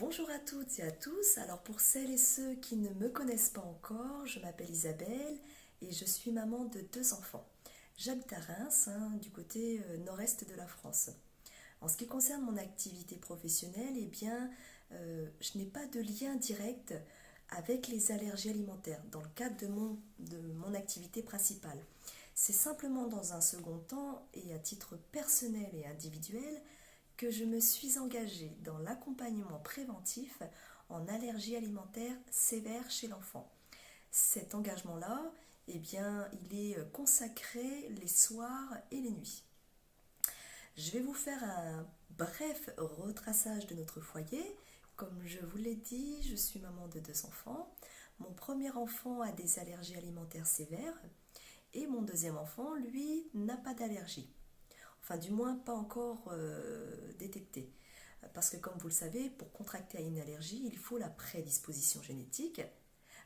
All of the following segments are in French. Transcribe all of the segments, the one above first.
Bonjour à toutes et à tous. Alors pour celles et ceux qui ne me connaissent pas encore, je m'appelle Isabelle et je suis maman de deux enfants. J'habite à Reims, du côté nord-est de la France. En ce qui concerne mon activité professionnelle, je n'ai pas de lien direct avec les allergies alimentaires dans le cadre de mon activité principale. C'est simplement dans un second temps et à titre personnel et individuel que je me suis engagée dans l'accompagnement préventif en allergie alimentaire sévère chez l'enfant. Cet engagement-là, il est consacré les soirs et les nuits. Je vais vous faire un bref retraçage de notre foyer. Comme je vous l'ai dit, je suis maman de deux enfants. Mon premier enfant a des allergies alimentaires sévères et mon deuxième enfant, lui, n'a pas d'allergie. Enfin, du moins, pas encore détectée. Parce que, comme vous le savez, pour contracter une allergie, il faut la prédisposition génétique.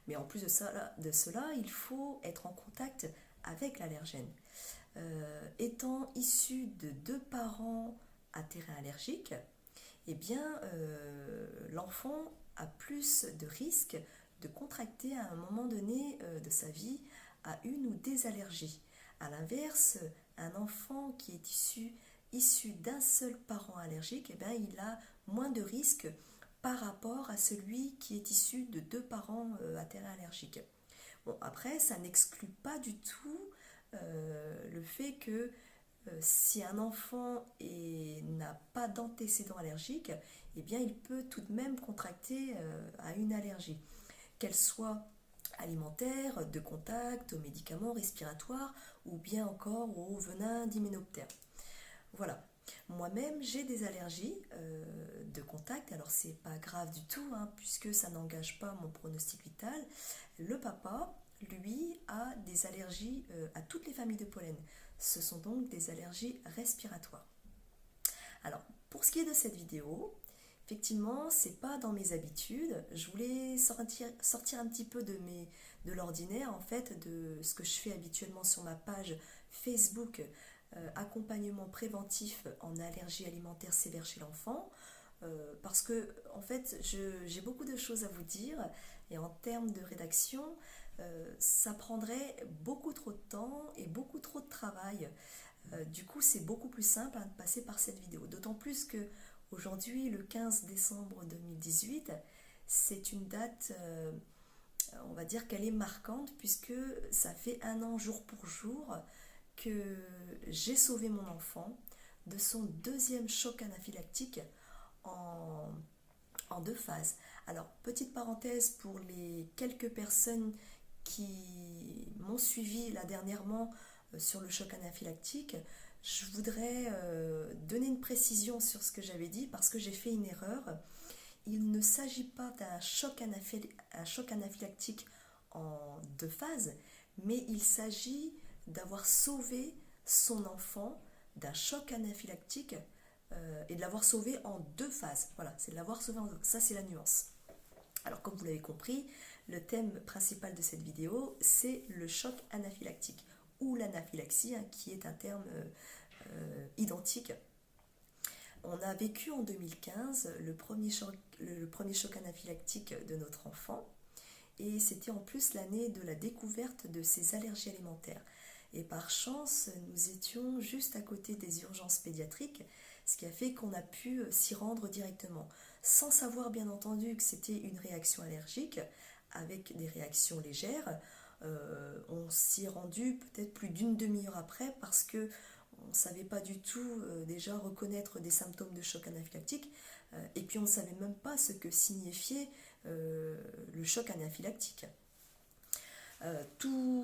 Mais en plus de cela, il faut être en contact avec l'allergène. Étant issu de deux parents à terrain allergique, l'enfant a plus de risques de contracter à un moment donné de sa vie à une ou des allergies. A l'inverse, un enfant qui est issu d'un seul parent allergique, il a moins de risques par rapport à celui qui est issu de deux parents à terrain allergique. Bon, après, ça n'exclut pas du tout le fait que si un enfant n'a pas d'antécédent allergique, il peut tout de même contracter à une allergie, qu'elle soit alimentaire, de contact, aux médicaments respiratoires ou bien encore au venin d'hyménoptère. Voilà. Moi-même, j'ai des allergies de contact, alors c'est pas grave du tout, puisque ça n'engage pas mon pronostic vital. Le papa, lui, a des allergies à toutes les familles de pollen. Ce sont donc des allergies respiratoires. Alors, pour ce qui est de cette vidéo, effectivement, c'est pas dans mes habitudes. Je voulais sortir un petit peu de l'ordinaire, en fait, de ce que je fais habituellement sur ma page Facebook accompagnement préventif en allergie alimentaire sévère chez l'enfant. Parce que, en fait, j'ai beaucoup de choses à vous dire et en termes de rédaction, ça prendrait beaucoup trop de temps et beaucoup trop de travail. Du coup, c'est beaucoup plus simple de passer par cette vidéo. D'autant plus que aujourd'hui, le 15 décembre 2018, c'est une date, on va dire qu'elle est marquante puisque ça fait un an jour pour jour que j'ai sauvé mon enfant de son deuxième choc anaphylactique en, en deux phases. Alors, petite parenthèse pour les quelques personnes qui m'ont suivi là dernièrement sur le choc anaphylactique, je voudrais donner une précision sur ce que j'avais dit parce que j'ai fait une erreur. Il ne s'agit pas d'un choc anaphylactique en deux phases, mais il s'agit d'avoir sauvé son enfant d'un choc anaphylactique et de l'avoir sauvé en deux phases. Voilà, c'est de l'avoir sauvé en deux. Ça, c'est la nuance. Alors, comme vous l'avez compris, le thème principal de cette vidéo, c'est le choc anaphylactique ou l'anaphylaxie, qui est un terme identique. On a vécu en 2015 le premier choc anaphylactique de notre enfant et c'était en plus l'année de la découverte de ses allergies alimentaires. Et par chance, nous étions juste à côté des urgences pédiatriques, ce qui a fait qu'on a pu s'y rendre directement, sans savoir bien entendu que c'était une réaction allergique, avec des réactions légères. On s'y est rendu peut-être plus d'une demi-heure après parce que on ne savait pas du tout déjà reconnaître des symptômes de choc anaphylactique et puis on ne savait même pas ce que signifiait le choc anaphylactique.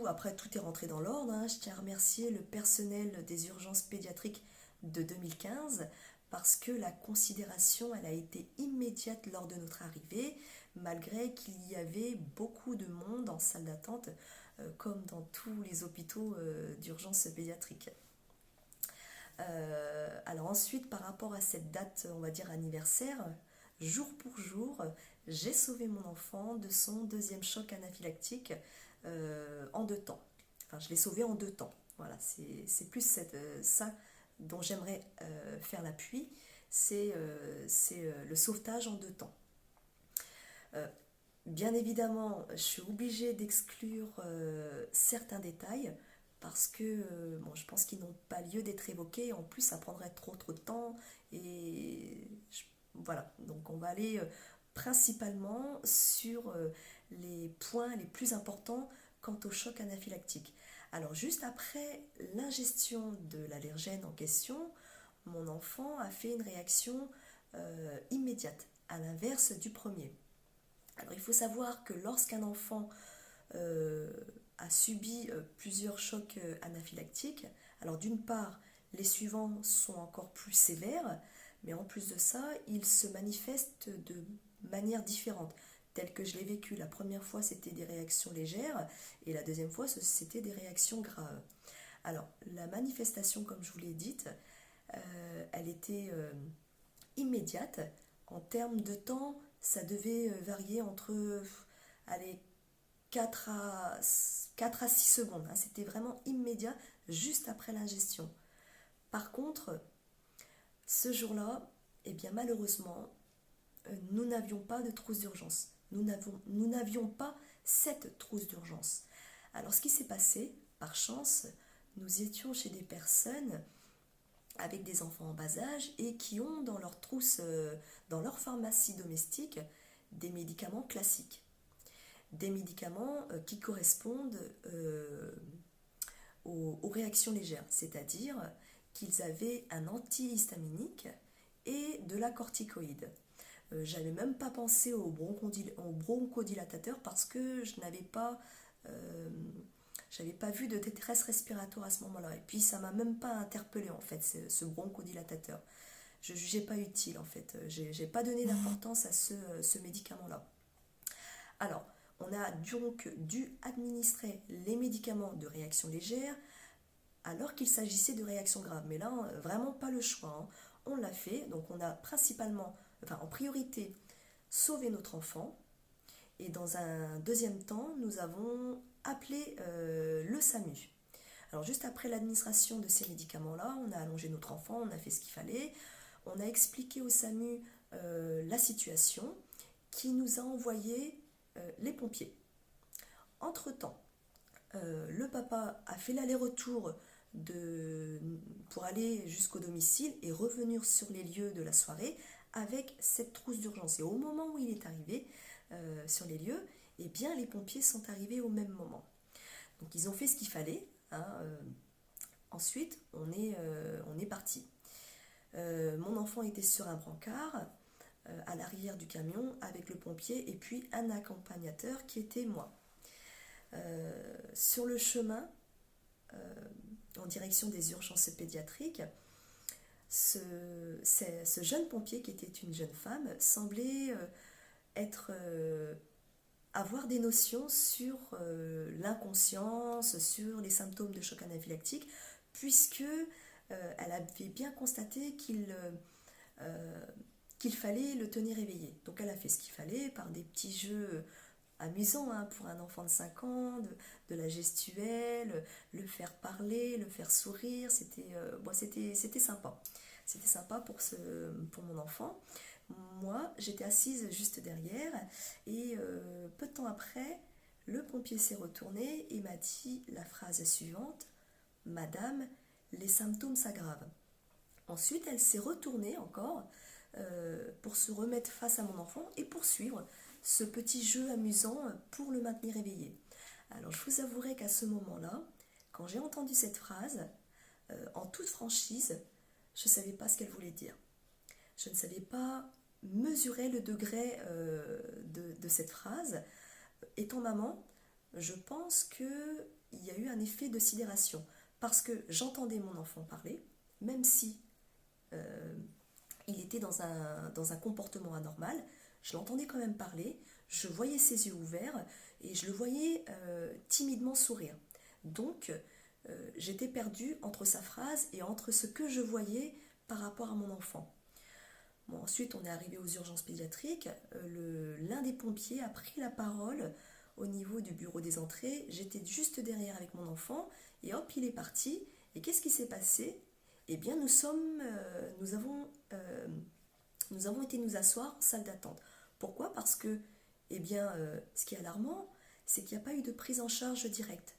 Après, tout est rentré dans l'ordre. Je tiens à remercier le personnel des urgences pédiatriques de 2015 parce que la considération elle a été immédiate lors de notre arrivée, malgré qu'il y avait beaucoup de monde en salle d'attente, comme dans tous les hôpitaux d'urgence pédiatrique. Alors ensuite, par rapport à cette date, on va dire anniversaire, jour pour jour, j'ai sauvé mon enfant de son deuxième choc anaphylactique en deux temps. Enfin, je l'ai sauvé en deux temps. Voilà, c'est plus ça dont j'aimerais faire l'appui, c'est le sauvetage en deux temps. Euh, Bien évidemment, je suis obligée d'exclure certains détails parce que bon, je pense qu'ils n'ont pas lieu d'être évoqués. En plus, ça prendrait trop de temps. Et voilà, donc on va aller principalement sur les points les plus importants quant au choc anaphylactique. Alors juste après l'ingestion de l'allergène en question, mon enfant a fait une réaction immédiate, à l'inverse du premier. Alors il faut savoir que lorsqu'un enfant euh, a subi plusieurs chocs anaphylactiques, alors d'une part, les suivants sont encore plus sévères, mais en plus de ça, ils se manifestent de manière différente, telle que je l'ai vécu. La première fois, c'était des réactions légères, et la deuxième fois, c'était des réactions graves. Alors, la manifestation, comme je vous l'ai dite, elle était immédiate. En termes de temps, ça devait varier entre allez, 4 à 6 secondes. Hein. C'était vraiment immédiat, juste après l'ingestion. Par contre, ce jour-là, eh bien malheureusement, nous n'avions pas de trousse d'urgence. Nous n'avions pas cette trousse d'urgence. Alors ce qui s'est passé, par chance, nous étions chez des personnes avec des enfants en bas âge et qui ont dans leur trousse, dans leur pharmacie domestique, des médicaments classiques. Des médicaments qui correspondent aux réactions légères, c'est-à-dire qu'ils avaient un antihistaminique et de la corticoïde. J'avais même pas pensé au bronchodilatateur parce que j'avais pas vu de détresse respiratoire à ce moment-là. Et puis ça m'a même pas interpellé en fait ce bronchodilatateur. Je jugeais pas utile en fait. J'ai pas donné d'importance à ce médicament-là. Alors, on a donc dû administrer les médicaments de réaction légère alors qu'il s'agissait de réactions graves. Mais là, vraiment pas le choix. Hein. On l'a fait, donc on a principalement, enfin en priorité, sauvé notre enfant. Et dans un deuxième temps, nous avons appelé le SAMU. Alors juste après l'administration de ces médicaments-là, on a allongé notre enfant, on a fait ce qu'il fallait. On a expliqué au SAMU la situation qui nous a envoyé les pompiers. Entre-temps, le papa a fait l'aller-retour pour aller jusqu'au domicile et revenir sur les lieux de la soirée avec cette trousse d'urgence. Et au moment où il est arrivé sur les lieux, eh bien, les pompiers sont arrivés au même moment. Donc ils ont fait ce qu'il fallait. Hein, ensuite, on est parti. Mon enfant était sur un brancard à l'arrière du camion avec le pompier et puis un accompagnateur qui était moi. Sur le chemin, en direction des urgences pédiatriques, ce jeune pompier qui était une jeune femme semblait avoir des notions sur l'inconscience, sur les symptômes de choc anaphylactique, puisque elle avait bien constaté qu'il fallait le tenir éveillé. Donc elle a fait ce qu'il fallait par des petits jeux amusants hein, pour un enfant de 5 ans, de la gestuelle, le faire parler, le faire sourire, c'était sympa. C'était sympa pour mon enfant. Moi, j'étais assise juste derrière et peu de temps après, le pompier s'est retourné et m'a dit la phrase suivante: Madame, les symptômes s'aggravent. Ensuite, elle s'est retournée encore pour se remettre face à mon enfant et poursuivre ce petit jeu amusant pour le maintenir éveillé. Alors, je vous avouerai qu'à ce moment-là, quand j'ai entendu cette phrase, en toute franchise, je ne savais pas ce qu'elle voulait dire. Je ne savais pas mesurer le degré de cette phrase. Étant maman, je pense qu'il y a eu un effet de sidération parce que j'entendais mon enfant parler, même si il était dans un comportement anormal, je l'entendais quand même parler, je voyais ses yeux ouverts et je le voyais timidement sourire. Donc, j'étais perdue entre sa phrase et entre ce que je voyais par rapport à mon enfant. Bon, ensuite, on est arrivé aux urgences pédiatriques. L'un des pompiers a pris la parole au niveau du bureau des entrées. J'étais juste derrière avec mon enfant et hop, il est parti. Et qu'est-ce qui s'est passé? Eh bien, nous avons été nous asseoir en salle d'attente. Pourquoi? Parce que Eh bien, ce qui est alarmant, c'est qu'il n'y a pas eu de prise en charge directe,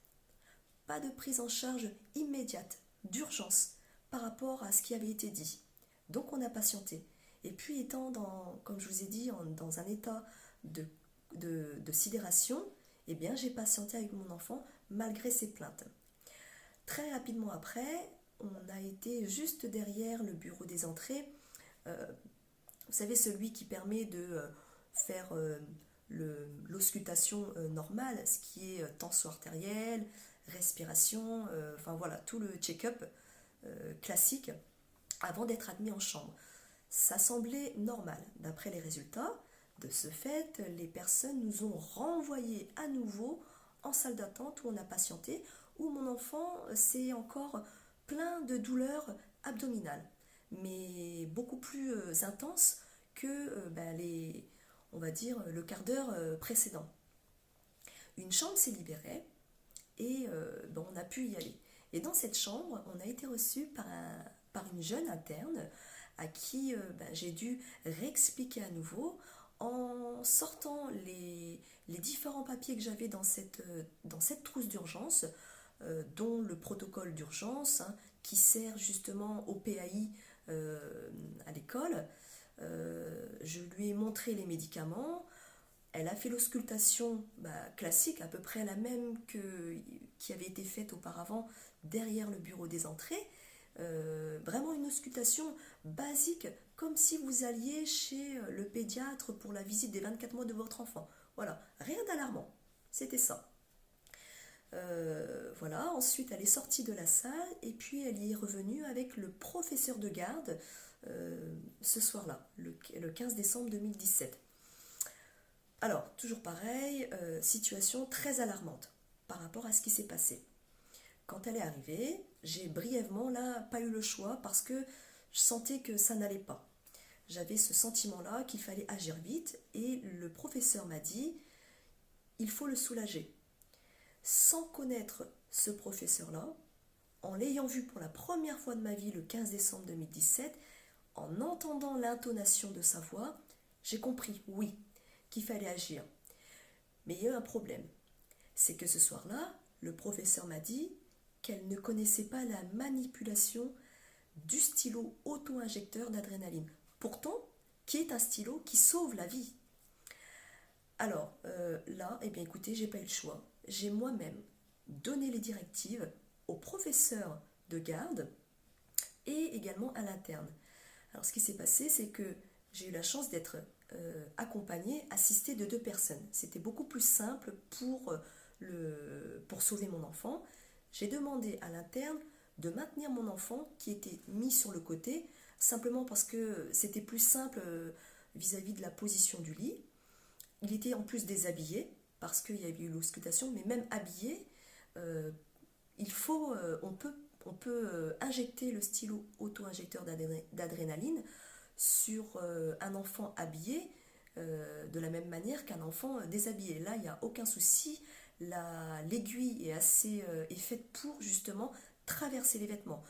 pas de prise en charge immédiate, d'urgence, par rapport à ce qui avait été dit. Donc on a patienté. Et puis étant, comme je vous ai dit, dans un état de, de sidération, eh bien j'ai patienté avec mon enfant malgré ses plaintes. Très rapidement après, on a été juste derrière le bureau des entrées. Euh, vous savez, celui qui permet de faire l'auscultation normale, ce qui est tension artérielle, respiration, enfin voilà, tout le check-up classique avant d'être admis en chambre. Ça semblait normal d'après les résultats. De ce fait, les personnes nous ont renvoyés à nouveau en salle d'attente où on a patienté, où mon enfant s'est encore plein de douleurs abdominales, mais beaucoup plus intenses que on va dire, le quart d'heure précédent. Une chambre s'est libérée et on a pu y aller. Et dans cette chambre, on a été reçu par une jeune interne à qui j'ai dû réexpliquer à nouveau en sortant les différents papiers que j'avais dans cette trousse d'urgence, dont le protocole d'urgence qui sert justement au PAI à l'école. Je lui ai montré les médicaments. Elle a fait l'auscultation classique, à peu près la même qui avait été faite auparavant derrière le bureau des entrées. Vraiment une auscultation basique, comme si vous alliez chez le pédiatre pour la visite des 24 mois de votre enfant. Voilà, rien d'alarmant, c'était ça. Voilà, ensuite elle est sortie de la salle et puis elle y est revenue avec le professeur de garde ce soir-là, le 15 décembre 2017. Alors, toujours pareil, situation très alarmante par rapport à ce qui s'est passé. Quand elle est arrivée, j'ai brièvement là pas eu le choix parce que je sentais que ça n'allait pas. J'avais ce sentiment-là qu'il fallait agir vite et le professeur m'a dit il faut le soulager. Sans connaître ce professeur-là, en l'ayant vu pour la première fois de ma vie le 15 décembre 2017, en entendant l'intonation de sa voix, j'ai compris, oui, qu'il fallait agir. Mais il y a eu un problème. C'est que ce soir-là, le professeur m'a dit qu'elle ne connaissait pas la manipulation du stylo auto-injecteur d'adrénaline. Pourtant, qui est un stylo qui sauve la vie. Alors là, eh bien écoutez, j'ai pas eu le choix. J'ai moi-même donné les directives au professeur de garde et également à l'interne. Alors ce qui s'est passé, c'est que j'ai eu la chance d'être accompagnée, assistée de 2 personnes. C'était beaucoup plus simple pour sauver mon enfant. J'ai demandé à l'interne de maintenir mon enfant qui était mis sur le côté, simplement parce que c'était plus simple vis-à-vis de la position du lit. Il était en plus déshabillé, parce qu'il y avait eu l'auscultation, mais même habillé, on peut injecter le stylo auto-injecteur d'adrénaline sur un enfant habillé de la même manière qu'un enfant déshabillé. Là, il n'y a aucun souci. L'aiguille est faite pour justement traverser les vêtements.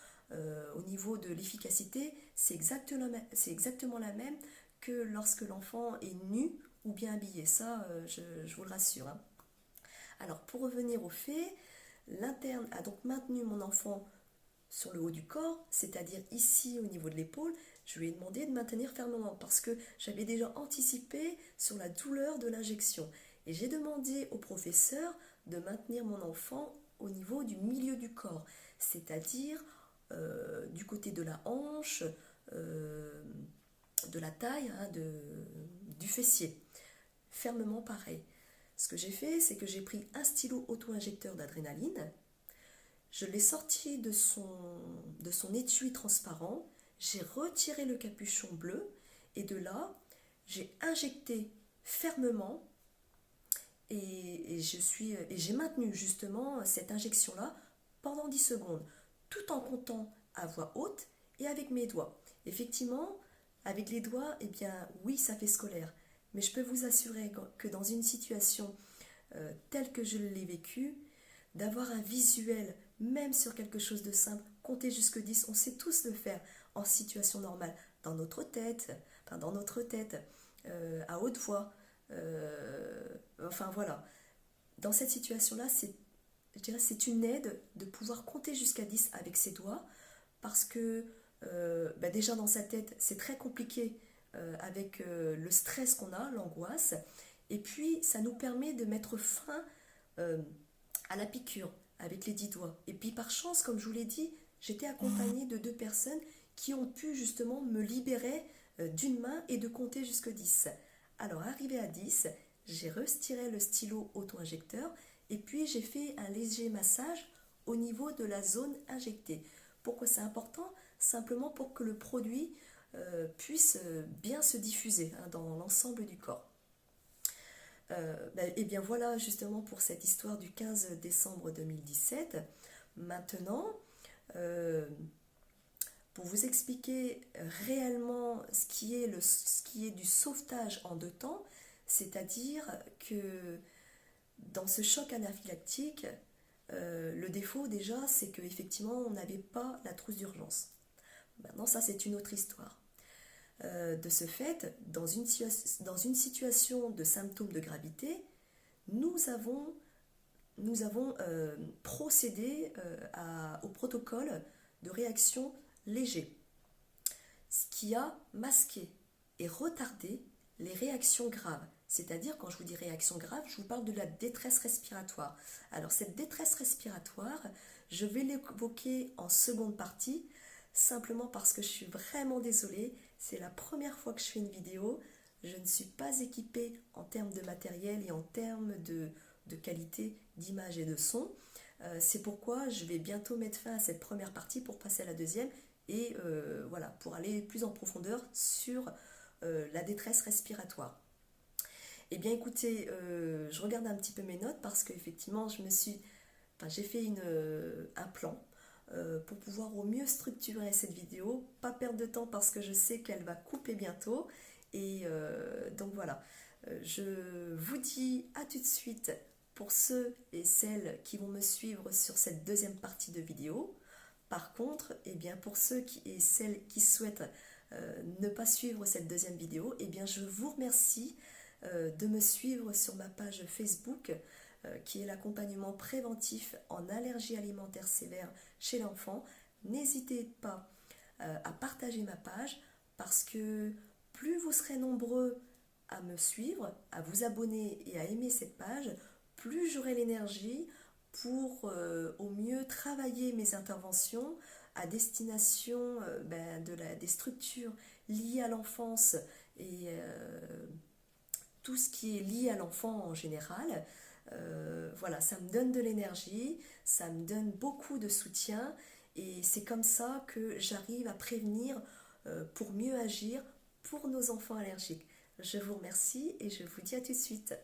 Au niveau de l'efficacité, c'est exactement la même que lorsque l'enfant est nu ou bien habillé. Ça, je vous le rassure. Hein. Alors, pour revenir aux faits, l'interne a donc maintenu mon enfant sur le haut du corps, c'est-à-dire ici au niveau de l'épaule. Je lui ai demandé de maintenir fermement parce que j'avais déjà anticipé sur la douleur de l'injection. Et j'ai demandé au professeur de maintenir mon enfant au niveau du milieu du corps, c'est-à-dire du côté de la hanche, de la taille, du fessier. Fermement pareil. Ce que j'ai fait, c'est que j'ai pris un stylo auto-injecteur d'adrénaline, je l'ai sorti de son étui transparent, j'ai retiré le capuchon bleu et de là, j'ai injecté fermement et j'ai maintenu justement cette injection-là pendant 10 secondes, tout en comptant à voix haute et avec mes doigts. Effectivement, avec les doigts, eh bien oui, ça fait scolaire, mais je peux vous assurer que dans une situation telle que je l'ai vécue, d'avoir un visuel, même sur quelque chose de simple, compter jusque 10, on sait tous le faire en situation normale, dans notre tête, à haute voix, Enfin voilà, dans cette situation-là, je dirais, c'est une aide de pouvoir compter jusqu'à 10 avec ses doigts, parce que déjà dans sa tête, c'est très compliqué avec le stress qu'on a, l'angoisse, et puis ça nous permet de mettre fin euh, à la piqûre avec les 10 doigts. Et puis par chance, comme je vous l'ai dit, j'étais accompagnée de deux personnes qui ont pu justement me libérer d'une main et de compter jusque 10. Alors arrivé à 10, j'ai retiré le stylo auto-injecteur et puis j'ai fait un léger massage au niveau de la zone injectée. Pourquoi c'est important? Simplement pour que le produit puisse bien se diffuser dans l'ensemble du corps. Et bien voilà justement pour cette histoire du 15 décembre 2017. Maintenant, euh, pour vous expliquer réellement ce qui est du sauvetage en deux temps, c'est-à-dire que dans ce choc anaphylactique, le défaut déjà, c'est qu'effectivement, on n'avait pas la trousse d'urgence. Maintenant, ça, c'est une autre histoire. De ce fait, dans une situation de symptômes de gravité, nous avons, procédé au protocole de réaction léger, ce qui a masqué et retardé les réactions graves. C'est-à-dire, quand je vous dis réaction grave, je vous parle de la détresse respiratoire. Alors, cette détresse respiratoire, je vais l'évoquer en seconde partie, simplement parce que je suis vraiment désolée. C'est la première fois que je fais une vidéo. Je ne suis pas équipée en termes de matériel et en termes de qualité d'image et de son. C'est pourquoi je vais bientôt mettre fin à cette première partie pour passer à la deuxième et voilà, pour aller plus en profondeur sur la détresse respiratoire. Eh bien écoutez, je regarde un petit peu mes notes parce qu'effectivement j'ai fait un plan pour pouvoir au mieux structurer cette vidéo, pas perdre de temps parce que je sais qu'elle va couper bientôt. Et donc voilà, je vous dis à tout de suite pour ceux et celles qui vont me suivre sur cette deuxième partie de vidéo. Par contre, eh bien pour ceux et celles qui souhaitent ne pas suivre cette deuxième vidéo, eh bien je vous remercie de me suivre sur ma page Facebook qui est l'accompagnement préventif en allergie alimentaire sévère chez l'enfant. N'hésitez pas à partager ma page parce que plus vous serez nombreux à me suivre, à vous abonner et à aimer cette page, plus j'aurai l'énergie pour au mieux travailler mes interventions à destination des structures liées à l'enfance et tout ce qui est lié à l'enfant en général. Voilà, ça me donne de l'énergie, ça me donne beaucoup de soutien et c'est comme ça que j'arrive à prévenir pour mieux agir pour nos enfants allergiques. Je vous remercie et je vous dis à tout de suite.